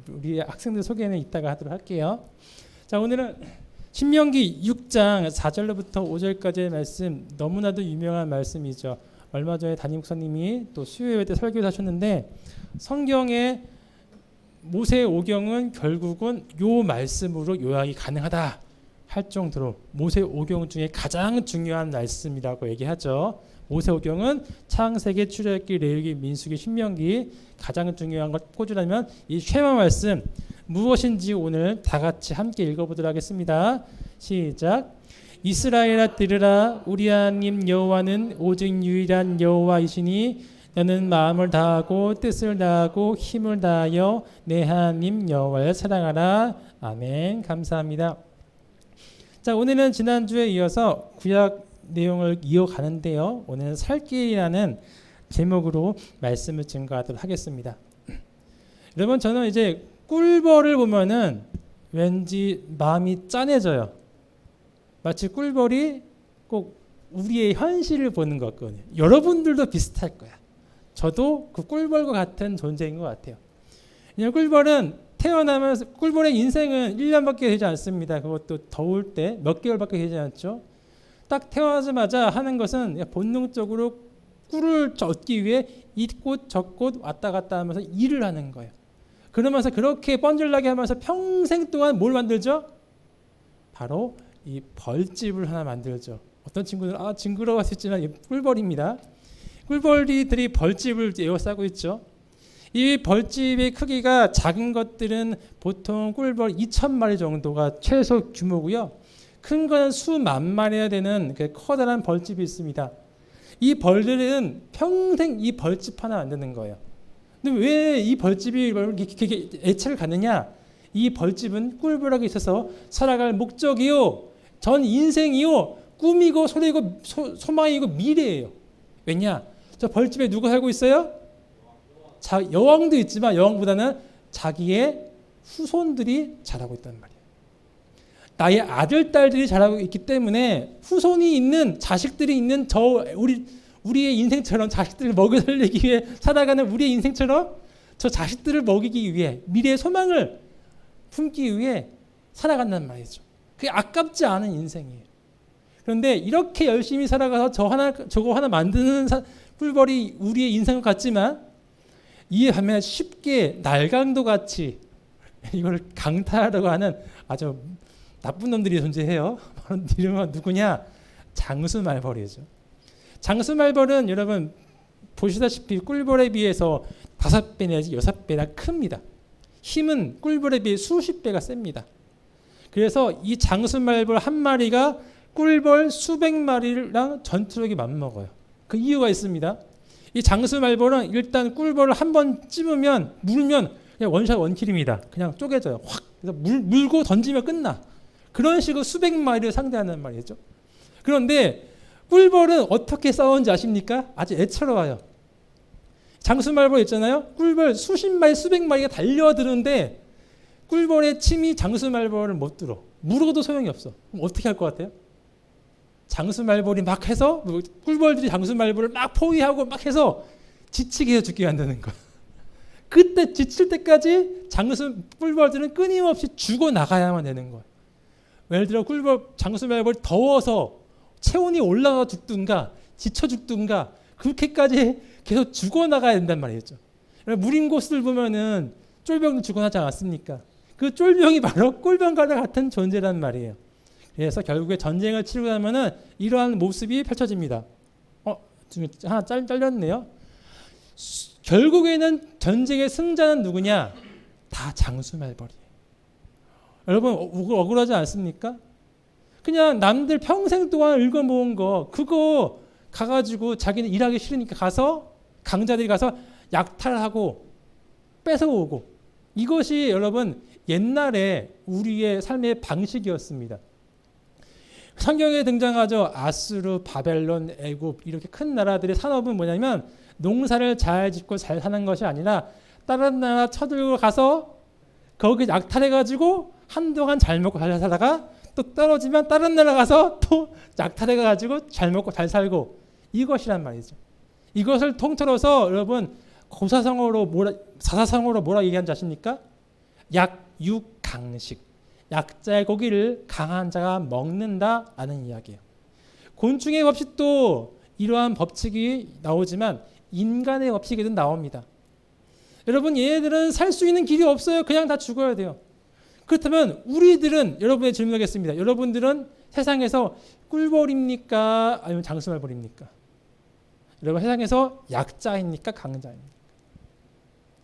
우리 학생들 소개는 이따가 하도록 할게요. 자, 오늘은 신명기 6장 4절로부터 5절까지의 말씀, 너무나도 유명한 말씀이죠. 얼마 전에 담임 목사님이 또 수요예배 때 설교를 하셨는데, 성경의 모세 오경은 결국은 요 말씀으로 요약이 가능하다 할 정도로 모세 오경 중에 가장 중요한 말씀이라고 얘기하죠. 모세 오경은 창세기, 출애굽기, 레위기, 민수기, 신명기 가장 중요한 것 꽂으라면 이 쉐마 말씀 무엇인지 오늘 다 같이 함께 읽어보도록 하겠습니다. 시작. 이스라엘아 들으라. 우리 하나님 여호와는 오직 유일한 여호와이시니 너는 마음을 다하고 뜻을 다하고 힘을 다하여 내 하나님 여호와를 사랑하라. 아멘. 감사합니다. 자, 오늘은 지난주에 이어서 구약 내용을 이어가는데요. 오늘은 살 길이라는 제목으로 말씀을 증거하도록 하겠습니다. 여러분, 저는 이제 꿀벌을 보면은 왠지 마음이 짠해져요. 마치 꿀벌이 꼭 우리의 현실을 보는 것 같거든요. 여러분들도 비슷할 거야. 저도 그 꿀벌과 같은 존재인 것 같아요. 그냥 꿀벌은 태어나면서, 꿀벌의 인생은 1년밖에 되지 않습니다. 그것도 더울 때 몇 개월밖에 되지 않죠. 딱 태어나자마자 하는 것은 본능적으로 꿀을 얻기 위해 이 꽃 저 꽃 왔다 갔다 하면서 일을 하는 거예요. 그러면서 그렇게 뻔질나게 하면서 평생 동안 뭘 만들죠? 바로 이 벌집을 하나 만들죠. 어떤 친구들은 징그러웠을 수 있지만 이 꿀벌입니다. 꿀벌이들이 벌집을 에워싸고 있죠. 이 벌집의 크기가 작은 것들은 보통 꿀벌 2,000마리 정도가 최소 규모고요. 큰 거는 수만 마리나 되는 그 커다란 벌집이 있습니다. 이 벌들은 평생 이 벌집 하나 만드는 거예요. 근데 왜 이 벌집이 이렇게 애착을 갖느냐? 이 벌집은 꿀벌에게 있어서 살아갈 목적이요, 전 인생이요, 꿈이고 소망이고 미래예요. 왜냐? 저 벌집에 누가 살고 있어요? 여왕도 있지만 여왕보다는 자기의 후손들이 자라고 있단 말이에요. 나의 아들, 딸들이 자라고 있기 때문에 후손이 있는, 자식들이 있는 우리의 인생처럼 자식들을 먹여 살리기 위해 살아가는 우리의 인생처럼 저 자식들을 먹이기 위해 미래의 소망을 품기 위해 살아간단 말이죠. 그게 아깝지 않은 인생이에요. 그런데 이렇게 열심히 살아가서 저거 하나 만드는 꿀벌이 우리의 인생과 같지만, 이에 반면에 쉽게 날강도 같이 이걸 강탈하려고 하는 아주 나쁜 놈들이 존재해요. 바로 이름은 누구냐? 장수말벌이죠. 장수말벌은 여러분 보시다시피 꿀벌에 비해서 5배 내지 6배나 큽니다. 힘은 꿀벌에 비해 수십 배가 셉니다. 그래서 이 장수말벌 한 마리가 꿀벌 수백 마리랑 전투력이 맞먹어요. 그 이유가 있습니다. 이 장수말벌은 일단 꿀벌을 한 번 찝으면, 물면 그냥 원샷 원킬입니다. 그냥 쪼개져요. 확. 그래서 물고 던지면 끝나. 그런 식으로 수백 마리를 상대하는 말이죠. 그런데 꿀벌은 어떻게 싸우는지 아십니까? 아주 애처로워요. 장수말벌 있잖아요. 꿀벌 수십 마리, 수백 마리가 달려드는데 꿀벌의 침이 장수말벌을 못 들어. 물어도 소용이 없어. 그럼 어떻게 할 것 같아요? 장수말벌이 막 해서, 꿀벌들이 장수말벌을 막 포위하고 막 해서 지치게 해서 죽게 만드는 거야. 그때 지칠 때까지 꿀벌들은 끊임없이 죽어나가야만 되는 거야. 예를 들어 장수말벌이 더워서 체온이 올라가 죽든가 지쳐 죽든가 그렇게까지 계속 죽어나가야 된단 말이죠. 무린 곳을 보면은 쫄병도 죽어나지 않았습니까? 그 쫄병이 바로 꿀병과 같은 존재란 말이에요. 그래서 결국에 전쟁을 치르고 나면은 이러한 모습이 펼쳐집니다. 지금 하나 잘렸네요. 결국에는 전쟁의 승자는 누구냐? 다 장수말벌이에요. 여러분 억울하지 않습니까? 그냥 남들 평생 동안 읽어모은 거 그거 가가지고 자기는 일하기 싫으니까 가서 강자들이 가서 약탈하고 뺏어오고, 이것이 여러분 옛날에 우리의 삶의 방식이었습니다. 성경에 등장하죠. 아수르, 바벨론, 애굽 이렇게 큰 나라들의 산업은 뭐냐면 농사를 잘 짓고 잘 사는 것이 아니라 다른 나라 쳐들고 가서 거기 약탈해가지고 한동안 잘 먹고 잘 살다가 또 떨어지면 다른 나라 가서 또 약탈해가지고 잘 먹고 잘 살고, 이것이란 말이죠. 이것을 통틀어서 여러분 사사성어로 뭐라 얘기하는지 아십니까? 약육강식. 약자의 고기를 강한 자가 먹는다라는 이야기예요. 곤충의 법칙도 이러한 법칙이 나오지만 인간의 법칙에도 나옵니다. 여러분, 얘네들은 살 수 있는 길이 없어요. 그냥 다 죽어야 돼요. 그렇다면 우리들은, 여러분의 질문하겠습니다. 여러분들은 세상에서 꿀벌입니까? 아니면 장수말벌입니까? 여러분, 세상에서 약자입니까? 강자입니까?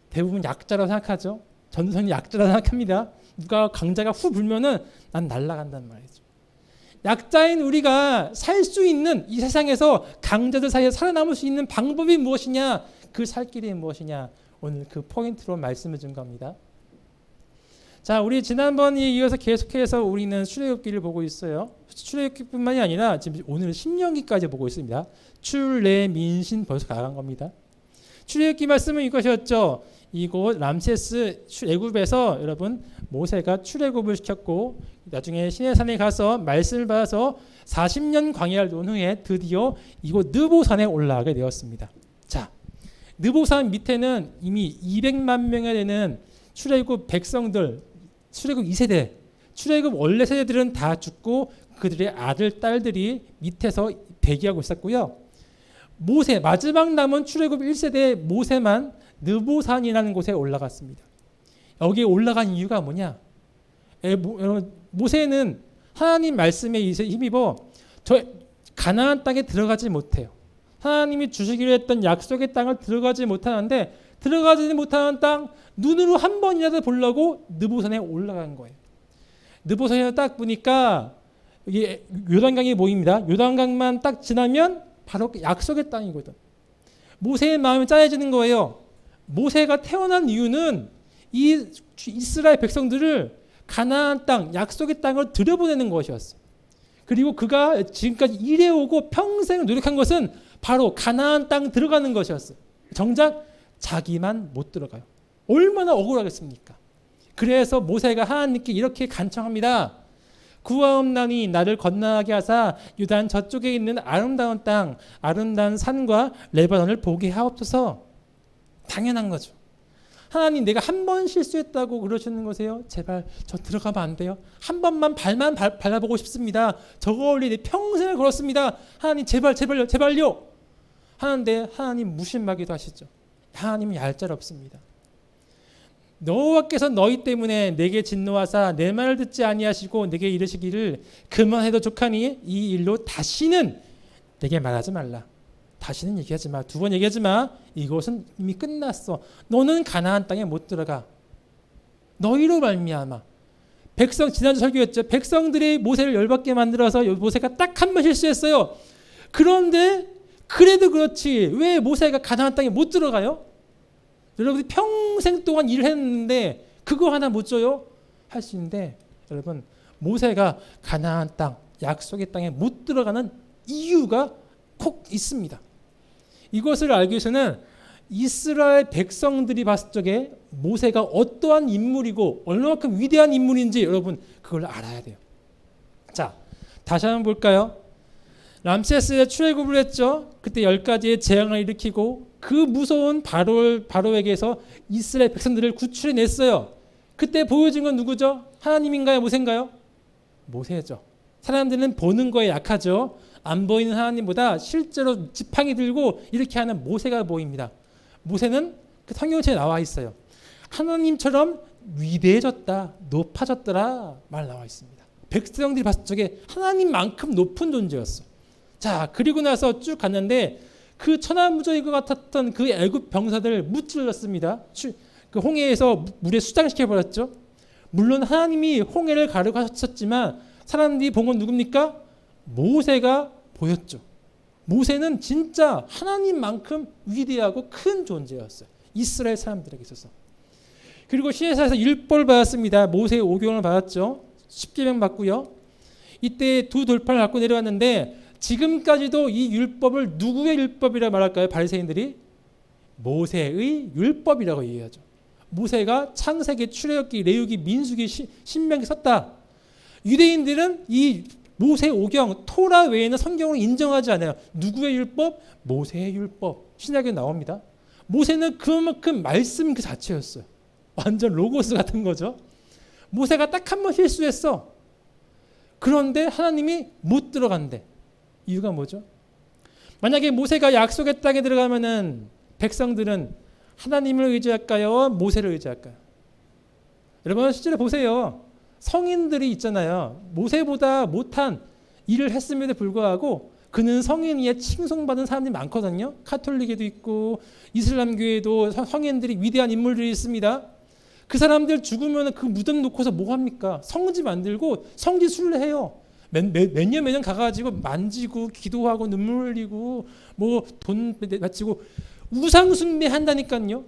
대부분 약자라고 생각하죠. 전선이 약자라고 생각합니다. 누가 강자가 후 불면은 난 날아간단 말이죠. 약자인 우리가 살 수 있는 이 세상에서 강자들 사이에 살아남을 수 있는 방법이 무엇이냐? 그 살 길이 무엇이냐? 오늘 그 포인트로 말씀을 준 겁니다. 자, 우리 지난번에 이어서 계속해서 우리는 출애굽기를 보고 있어요. 출애굽기뿐만이 아니라 지금 오늘은 신명기까지 보고 있습니다. 출애민신 벌써 나간 겁니다. 출애굽기 말씀은 이것이었죠. 이곳 람세스 애굽에서 여러분 모세가 출애굽을 시켰고 나중에 시내산에 가서 말씀을 받아서 40년 광야를 논 후에 드디어 이곳 느보산에 올라가게 되었습니다. 자, 느보산 밑에는 이미 200만 명에 되는 출애굽 백성들, 출애굽 2세대, 출애굽 원래 세대들은 다 죽고 그들의 아들, 딸들이 밑에서 대기하고 있었고요. 모세, 마지막 남은 출애굽 1세대 모세만 느보산이라는 곳에 올라갔습니다. 여기에 올라간 이유가 뭐냐? 모세는 하나님 말씀에 힘입어 저 가나안 땅에 들어가지 못해요. 하나님이 주시기로 했던 약속의 땅을 들어가지 못하는데 들어가지 못하는 땅 눈으로 한 번이라도 보려고 느보산에 올라간 거예요. 느보산에 딱 보니까 이게 요단강이 보입니다. 요단강만 딱 지나면 바로 약속의 땅이거든. 모세의 마음이 짜여지는 거예요. 모세가 태어난 이유는 이 이스라엘 백성들을 가나안 땅, 약속의 땅을 들여보내는 것이었어. 그리고 그가 지금까지 일해오고 평생 노력한 것은 바로 가나안 땅 들어가는 것이었어. 정작 자기만 못 들어가요. 얼마나 억울하겠습니까? 그래서 모세가 하나님께 이렇게 간청합니다. 구하옵나니 나를 건너가게 하사 유단 저쪽에 있는 아름다운 땅, 아름다운 산과 레바논을 보게 하옵소서. 당연한 거죠. 하나님, 내가 한 번 실수했다고 그러시는 거세요? 제발 저 들어가면 안 돼요? 한 번만 발만 밟아보고 싶습니다. 저거 올리 내 평생을 걸었습니다. 하나님 제발 제발요 제발요. 하는데 하나님 무심하기도 하시죠. 하나님은 얄짤없습니다. 여호와께서 너희 때문에 내게 진노하사 내 말을 듣지 아니하시고 내게 이르시기를 그만해도 족하니 이 일로 다시는 내게 말하지 말라. 다시는 얘기하지 마. 두 번 얘기하지 마. 이것은 이미 끝났어. 너는 가나안 땅에 못 들어가. 너희로 말미암아. 백성, 지난주 설교였죠. 백성들이 모세를 열받게 만들어서 모세가 딱 한 번 실수했어요. 그런데 그래도 그렇지 왜 모세가 가나안 땅에 못 들어가요? 여러분이 평생 동안 일을 했는데 그거 하나 못 줘요? 할 수 있는데 여러분, 모세가 가나안 땅, 약속의 땅에 못 들어가는 이유가 콕 있습니다. 이것을 알기 위해서는 이스라엘 백성들이 봤을 적에 모세가 어떠한 인물이고 얼마만큼 위대한 인물인지 여러분 그걸 알아야 돼요. 자, 다시 한번 볼까요? 람세스에 출애굽을 했죠. 그때 10가지의 재앙을 일으키고 그 무서운 바로에게서 이스라엘 백성들을 구출해냈어요. 그때 보여준 건 누구죠? 하나님인가요? 모세인가요? 모세죠. 사람들은 보는 거에 약하죠. 안 보이는 하나님보다 실제로 지팡이 들고 이렇게 하는 모세가 보입니다. 모세는 그 성경책에 나와 있어요. 하나님처럼 위대해졌다, 높아졌더라 말 나와 있습니다. 백성들이 봤을 적에 하나님만큼 높은 존재였어. 자, 그리고 나서 쭉 갔는데 그 천하무적일 것 같았던 그 애굽 병사들 무찔렀습니다. 그 홍해에서 물에 수장시켜 버렸죠. 물론 하나님이 홍해를 가르고 하셨지만 사람들이 본 건 누굽니까? 모세가 보였죠. 모세는 진짜 하나님만큼 위대하고 큰 존재였어요. 이스라엘 사람들에게 있어서. 그리고 시내산에서 율법을 받았습니다. 모세의 오경을 받았죠. 10계명 받고요. 이때 두 돌판을 갖고 내려왔는데 지금까지도 이 율법을 누구의 율법이라고 말할까요? 바리새인들이 모세의 율법이라고 얘기하죠. 모세가 창세기, 출애굽기, 레위기, 민수기, 신명기 썼다. 유대인들은 이 모세 오경, 토라 외에는 성경을 인정하지 않아요. 누구의 율법? 모세의 율법. 신약에 나옵니다. 모세는 그만큼 말씀 그 자체였어요. 완전 로고스 같은 거죠. 모세가 딱 한 번 실수했어. 그런데 하나님이 못 들어간대. 이유가 뭐죠? 만약에 모세가 약속의 땅에 들어가면은 백성들은 하나님을 의지할까요? 모세를 의지할까요? 여러분 실제로 보세요. 성인들이 있잖아요. 모세보다 못한 일을 했음에도 불구하고 그는 성인이에 칭송받은 사람들이 많거든요. 카톨릭에도 있고 이슬람교에도 성인들이 위대한 인물들이 있습니다. 그 사람들 죽으면 그 무덤 놓고서 뭐 합니까? 성지 만들고 성지 순례해요. 매년 가가지고 만지고 기도하고 눈물 흘리고 뭐 돈 바치고 우상 숭배한다니까요.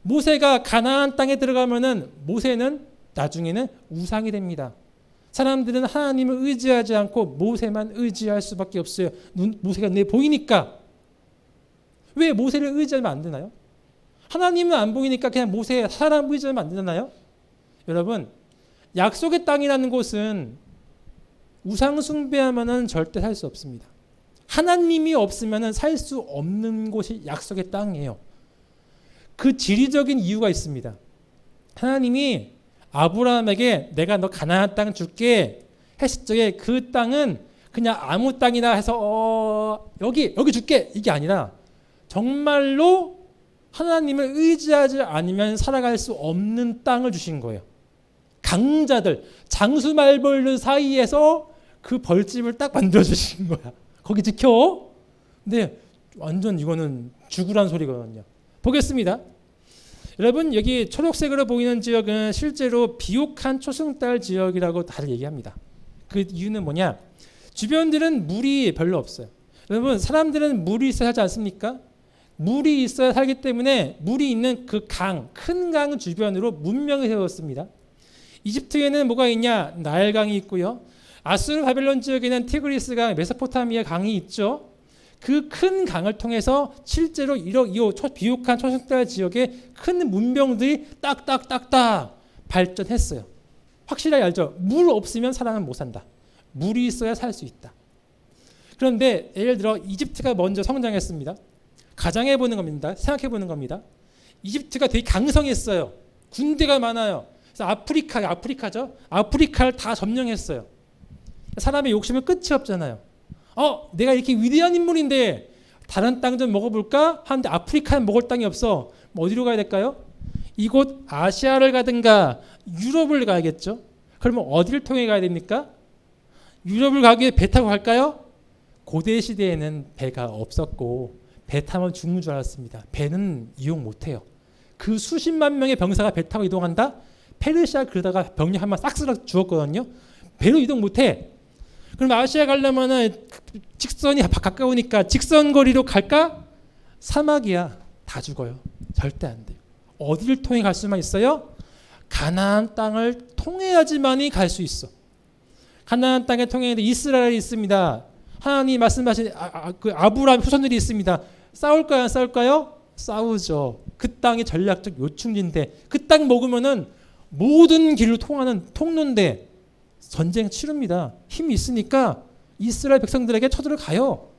모세가 가나안 땅에 들어가면은 모세는 나중에는 우상이 됩니다. 사람들은 하나님을 의지하지 않고 모세만 의지할 수밖에 없어요. 모세가 눈에 보이니까. 왜 모세를 의지하면 안 되나요? 하나님은 안 보이니까 그냥 모세 사람 의지하면 안 되나요? 여러분 약속의 땅이라는 곳은 우상 숭배하면은 절대 살 수 없습니다. 하나님이 없으면은 살 수 없는 곳이 약속의 땅이에요. 그 지리적인 이유가 있습니다. 하나님이 아브라함에게 내가 너 가나안 땅 줄게 했을 적에 그 땅은 그냥 아무 땅이나 해서 여기 줄게 이게 아니라 정말로 하나님을 의지하지 않으면 살아갈 수 없는 땅을 주신 거예요. 강자들 장수말벌들 사이에서 그 벌집을 딱 만들어 주신 거야. 거기 지켜. 근데 완전 이거는 죽으란 소리거든요. 보겠습니다. 여러분 여기 초록색으로 보이는 지역은 실제로 비옥한 초승달 지역이라고 다들 얘기합니다. 그 이유는 뭐냐? 주변들은 물이 별로 없어요. 여러분 사람들은 물이 있어야 하지 않습니까? 물이 있어야 살기 때문에 물이 있는 그 큰 강 주변으로 문명을 세웠습니다. 이집트에는 뭐가 있냐? 나일강이 있고요. 아수르 바벨론 지역에는 티그리스강, 메소포타미아 강이 있죠. 그 큰 강을 통해서 실제로 이 비옥한 초승달 지역에 큰 문명들이 딱딱딱딱 발전했어요. 확실하게 알죠? 물 없으면 사람은 못 산다. 물이 있어야 살 수 있다. 그런데 예를 들어 이집트가 먼저 성장했습니다. 가정해 보는 겁니다. 생각해 보는 겁니다. 이집트가 되게 강성했어요. 군대가 많아요. 그래서 아프리카죠. 아프리카를 다 점령했어요. 사람의 욕심은 끝이 없잖아요. 내가 이렇게 위대한 인물인데 다른 땅 좀 먹어볼까 하는데 아프리카는 먹을 땅이 없어. 어디로 가야 될까요? 이곳 아시아를 가든가 유럽을 가야겠죠. 그러면 어디를 통해 가야 됩니까? 유럽을 가기 위해 배 타고 갈까요? 고대 시대에는 배가 없었고 배 타면 죽는 줄 알았습니다. 배는 이용 못해요. 그 수십만 명의 병사가 배 타고 이동한다? 페르시아 그러다가 병력 한 번 싹 쓸어 죽었거든요. 배로 이동 못해. 그럼 아시아 가려면은 직선이 가까우니까 직선 거리로 갈까? 사막이야. 다 죽어요. 절대 안 돼요. 어디를 통해 갈 수만 있어요? 가나안 땅을 통해야지만이 갈 수 있어. 가나안 땅에 통해야 이스라엘이 있습니다. 하나님 말씀하신 그 아브라함 후손들이 있습니다. 싸울까요? 안 싸울까요? 싸우죠. 그 땅이 전략적 요충지인데 그 땅 먹으면은 모든 길로 통하는 통로인데 전쟁 치릅니다. 힘이 있으니까 이스라엘 백성들에게 쳐들어가요.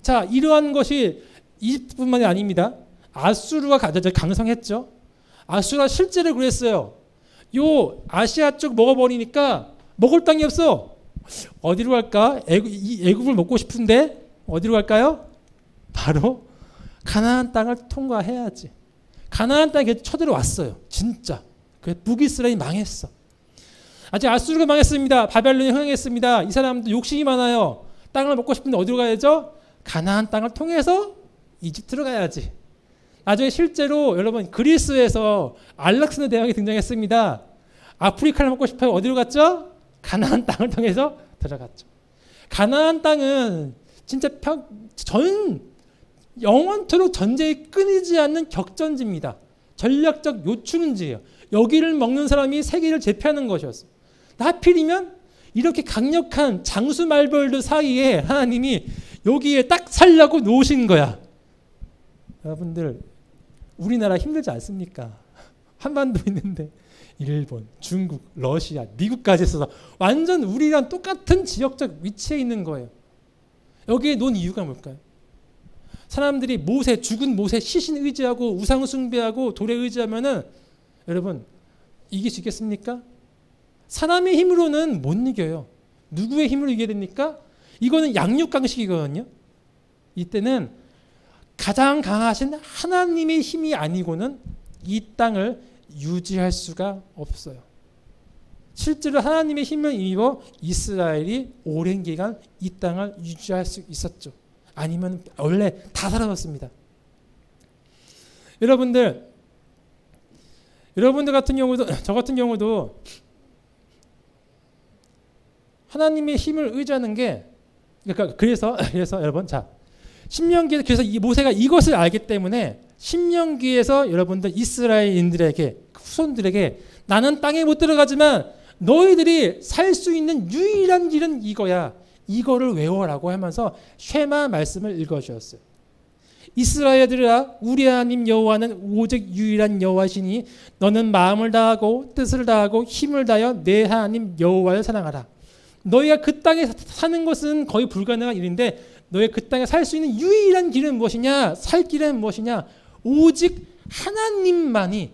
자, 이러한 것이 이집트뿐만이 아닙니다. 아수르가 강성했죠. 아수르가 실제로 그랬어요. 요 아시아 쪽 먹어버리니까 먹을 땅이 없어. 어디로 갈까? 애굽을 먹고 싶은데 어디로 갈까요? 바로 가나안 땅을 통과해야지. 가나안 땅에 쳐들어왔어요. 진짜. 그래서 북이스라엘이 망했어. 아직 아수르가 망했습니다. 바벨론이 흥행했습니다. 이 사람도 욕심이 많아요. 땅을 먹고 싶은데 어디로 가야죠? 가나안 땅을 통해서 이집트로 가야지. 나중에 실제로 여러분 그리스에서 알렉산더 대왕이 등장했습니다. 아프리카를 먹고 싶어요. 어디로 갔죠? 가나안 땅을 통해서 들어갔죠. 가나안 땅은 진짜 영원토록 전쟁이 끊이지 않는 격전지입니다. 전략적 요충지예요. 여기를 먹는 사람이 세계를 제패하는 것이었어요. 하필이면 이렇게 강력한 장수말벌들 사이에 하나님이 여기에 딱 살려고 놓으신 거야. 여러분들 우리나라 힘들지 않습니까? 한반도 있는데 일본, 중국, 러시아, 미국까지 있어서 완전 우리랑 똑같은 지역적 위치에 있는 거예요. 여기에 놓은 이유가 뭘까요? 사람들이 죽은 모세 시신 의지하고 우상 숭배하고 돌에 의지하면은 여러분 이길 수 있겠습니까? 사람의 힘으로는 못 이겨요. 누구의 힘으로 이겨야 됩니까? 이거는 양육강식이거든요. 이때는 가장 강하신 하나님의 힘이 아니고는 이 땅을 유지할 수가 없어요. 실제로 하나님의 힘을 입어 이스라엘이 오랜 기간 이 땅을 유지할 수 있었죠. 아니면 원래 다 사라졌습니다. 여러분들 같은 경우도 저 같은 경우도 하나님의 힘을 의지하는 게 그러니까 그래서 여러분 자 신명기에서 그래서 이 모세가 이것을 알기 때문에 신명기에서 여러분들 이스라엘인들에게 후손들에게 나는 땅에 못 들어가지만 너희들이 살 수 있는 유일한 길은 이거야. 이거를 외워라고 하면서 쉐마 말씀을 읽어주셨어요. 이스라엘들아 우리 하나님 여호와는 오직 유일한 여호와시니 너는 마음을 다하고 뜻을 다하고 힘을 다하여 내 하나님 여호와를 사랑하라. 너희가 그 땅에 사는 것은 거의 불가능한 일인데 너희가 그 땅에 살 수 있는 유일한 길은 무엇이냐? 살 길은 무엇이냐? 오직 하나님만이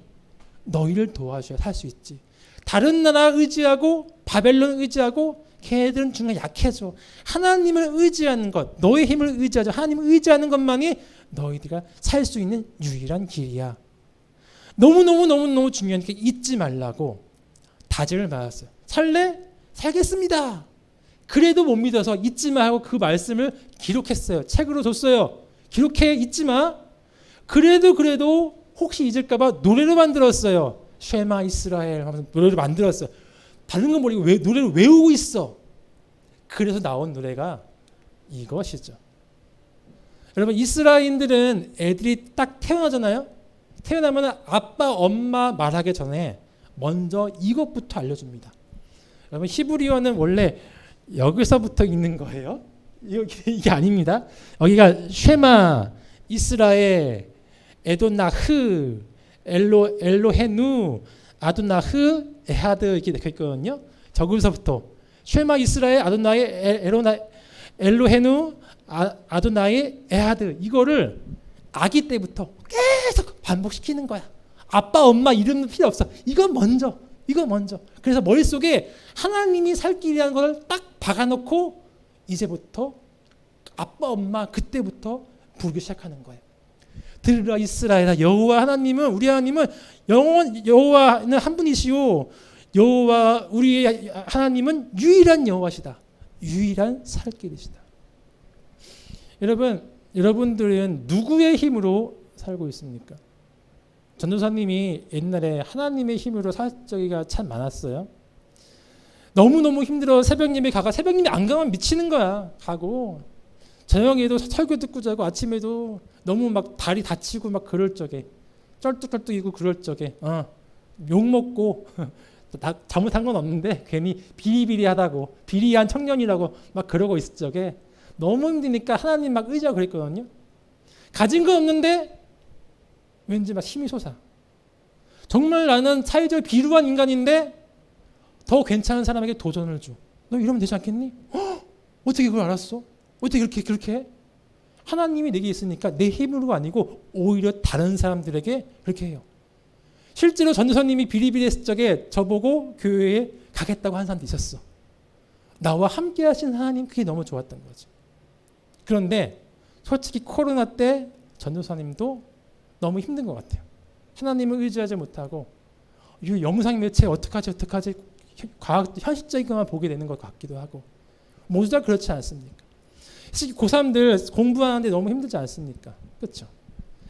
너희를 도와줘야 살 수 있지. 다른 나라 의지하고 바벨론 의지하고 걔네들은 중간 약해져. 하나님을 의지하는 것, 너의 힘을 의지하자. 하나님을 의지하는 것만이 너희들가 살 수 있는 유일한 길이야. 너무너무 중요하니까 잊지 말라고 다짐을 받았어요. 살래? 살겠습니다. 그래도 못 믿어서 잊지 마 하고 그 말씀을 기록했어요. 책으로 줬어요. 기록해 잊지 마. 그래도 혹시 잊을까 봐 노래로 만들었어요. 쉐마 이스라엘 하면서 노래를 만들었어요. 다른 건 모르고 노래를 외우고 있어. 그래서 나온 노래가 이것이죠. 여러분 이스라엘인들은 애들이 딱 태어나잖아요. 태어나면 아빠 엄마 말하기 전에 먼저 이것부터 알려줍니다. 여러분 히브리어는 원래 여기서부터 있는 거예요. 이게 아닙니다. 여기가 쉐마 이스라엘 에도나흐 엘로헤누 아도나흐 에하드 이렇게 되어 있거든요. 저기서부터 쉐마 이스라엘 아도나이 엘로헤누 아도나이 에하드 이거를 아기 때부터 계속 반복시키는 거야. 아빠 엄마 이름은 필요 없어. 이거 먼저. 그래서 머릿속에 하나님이 살 길이라는 걸 딱 박아놓고 이제부터 아빠 엄마 그때부터 부르기 시작하는 거예요. 들으라 이스라엘아 여호와 하나님은 우리 하나님은 여호와는 한 분이시오. 여호와 우리 하나님은 유일한 여호와시다. 유일한 살 길이시다. 여러분들은 누구의 힘으로 살고 있습니까? 전도사님이 옛날에 하나님의 힘으로 살 적이가 참 많았어요. 너무너무 힘들어 새벽 예배 가가 새벽 예배 안 가면 미치는 거야. 가고 저녁에도 설교 듣고 자고 아침에도 너무 막 다리 다치고 막 그럴 적에 쩔뚝쩔뚝이고 그럴 적에 욕 먹고 잘못한 건 없는데 괜히 비리비리하다고 비리한 청년이라고 막 그러고 있을 적에 너무 힘드니까 하나님 막 의지하고 그랬거든요. 가진 거 없는데 왠지 막 힘이 솟아. 정말 나는 사회적 비루한 인간인데 더 괜찮은 사람에게 도전을 줘. 너 이러면 되지 않겠니? 어떻게 그걸 알았어? 어떻게 그렇게 해? 하나님이 내게 있으니까 내 힘으로 아니고 오히려 다른 사람들에게 그렇게 해요. 실제로 전도사님이 비리비리했을 적에 저보고 교회에 가겠다고 한 사람도 있었어. 나와 함께 하신 하나님 그게 너무 좋았던 거죠. 그런데 솔직히 코로나 때 전도사님도 너무 힘든 것 같아요. 하나님을 의지하지 못하고 이 영상 매체 어떡하지 과학 현실적인 것만 보게 되는 것 같기도 하고 모두 다 그렇지 않습니까? 특히 고3들 공부하는데 너무 힘들지 않습니까? 그렇죠?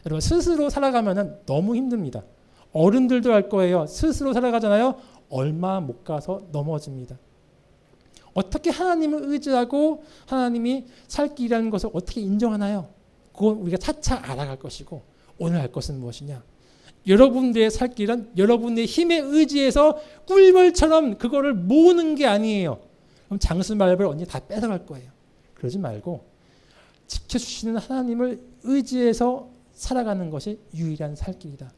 여러분 스스로 살아가면 너무 힘듭니다. 어른들도 알 거예요. 스스로 살아가잖아요. 얼마 못 가서 넘어집니다. 어떻게 하나님을 의지하고 하나님이 살 길이라는 것을 어떻게 인정하나요? 그건 우리가 차차 알아갈 것이고 오늘 할 것은 무엇이냐? 여러분들의 살 길은 여러분의 힘에 의지해서 꿀벌처럼 그거를 모으는 게 아니에요. 그럼 장수말벌 언니 다 뺏어갈 거예요. 그러지 말고 지켜주시는 하나님을 의지해서 살아가는 것이 유일한 살 길이다.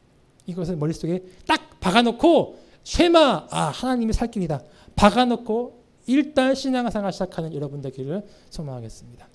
이것을 머릿속에 딱 박아놓고 쉐마 하나님의 살 길이다. 박아놓고 일단 신앙생활 시작하는 여러분 되기를 소망하겠습니다.